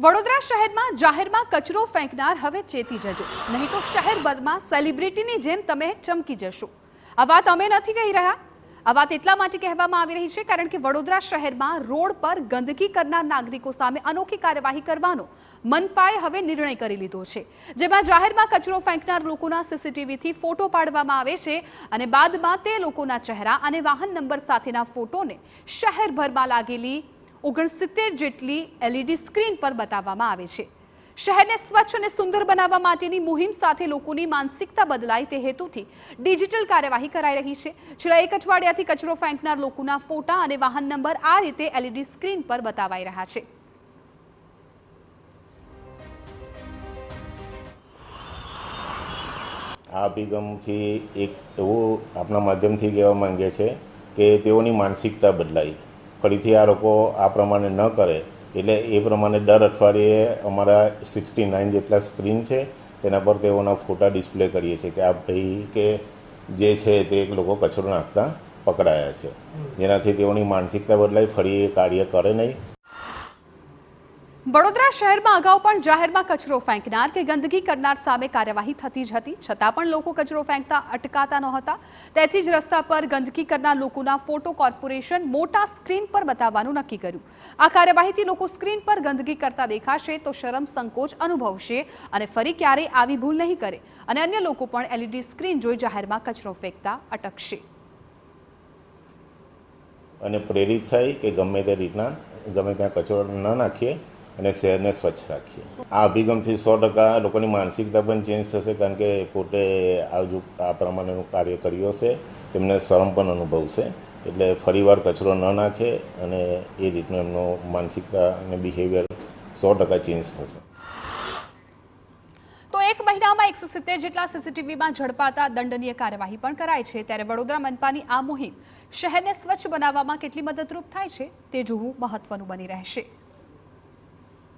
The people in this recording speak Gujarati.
વડોદરા શહેરમાં જાહેરમાં કચરો ફેંકનાર હવે ચેતી જજો, નહીં તો શહેરભરમાં સેલિબ્રિટીની જેમ તમે ચમકી જશો। આ વાત અમે નથી કહી રહ્યા, આ વાત એટલા માટે કહેવામાં આવી રહી છે કારણ કે વડોદરા શહેરમાં રોડ પર ગંદકી કરનાર નાગરિકો સામે અનોખી કાર્યવાહી કરવાનો મનપાએ હવે નિર્ણય કરી લીધો છે, જેમાં જાહેરમાં કચરો ફેંકનાર લોકોના સીસીટીવીથી ફોટો પાડવામાં આવે છે અને બાદમાં તે લોકોના ચહેરા અને વાહન નંબર સાથેના ફોટોને શહેરભરમાં લાગેલી 69 જેટલી LED સ્ક્રીન પર બતાવવામાં આવે છે। શહેરને સ્વચ્છ અને સુંદર બનાવવા માટેની મુહિમ સાથે લોકોની માનસિકતા બદલાય તે હેતુથી ડિજિટલ કાર્યવાહી કરાઈ રહી છે। છેલ્લા એક અઠવાડિયાથી કચરો ફેંકનાર લોકોના ફોટા અને વાહન નંબર આ રીતે LED સ્ક્રીન પર બતાવાઈ રહ્યા છે। આ અભિગમથી એક એવું આપણા માધ્યમથી કહેવા માંગે છે કે તેઓની માનસિકતા બદલાઈ, ફરીથી આ લોકો આ પ્રમાણે ન કરે એટલે એ પ્રમાણે દર અઠવાડિયે અમારા 69 જેટલા સ્ક્રીન છે તેના પર તેઓના ફોટા ડિસ્પ્લે કરીએ છીએ કે આ ભાઈ કે જે છે તે લોકો કચરો નાખતા પકડાયા છે, જેનાથી તેઓની માનસિકતા બદલાઈ, ફરી એ કાર્ય કરે નહીં। વડોદરા શહેરમાં અગાઉ પણ જાહેરમાં કચરો ફેંકનાર કે ગંદકી કરનાર સામે કાર્યવાહી થતી જ હતી, છતાં પણ લોકો કચરો ફેંકતા અટકાતા નહોતા। તેથી જ રસ્તા પર ગંદકી કરનાર લોકોના ફોટો કોર્પોરેશન મોટા સ્ક્રીન પર બતાવવાનું નક્કી કર્યું। આ કાર્યવાહીથી લોકો સ્ક્રીન પર ગંદકી કરતા દેખાશે તો શરમ સંકોચ અનુભવશે અને ફરી ક્યારેય આવી ભૂલ નહીં કરે અને અન્ય લોકો પણ LED સ્ક્રીન જોઈ જાહેરમાં કચરો ફેંકતા અટકશે અને પ્રેરિત થાય કે ગમે તે રીતના ગમે ત્યાં કચરો ન નાખીએ અને શહેરને સ્વચ્છ રાખીએ। આ અભિગમથી 100% લોકોની માનસિકતા પણ ચેન્જ થશે, કારણ કે પોતે આ પ્રમાણેનું કાર્ય કર્યું હશે, તેમને શરમ પણ અનુભવશે, એટલે ફરીવાર કચરો ન નાખે અને એ રીતનું એમનો માનસિકતા અને બિહેવિયર 100% ચેન્જ થશે। તો એક મહિનામાં 170 જેટલા સીસીટીવીમાં ઝડપાતા દંડનીય કાર્યવાહી પણ કરાઈ છે। ત્યારે વડોદરા મનપાની આ મુહિમ શહેરને સ્વચ્છ બનાવવામાં કેટલી મદદરૂપ થાય છે તે જોવું મહત્વનું બની રહેશે।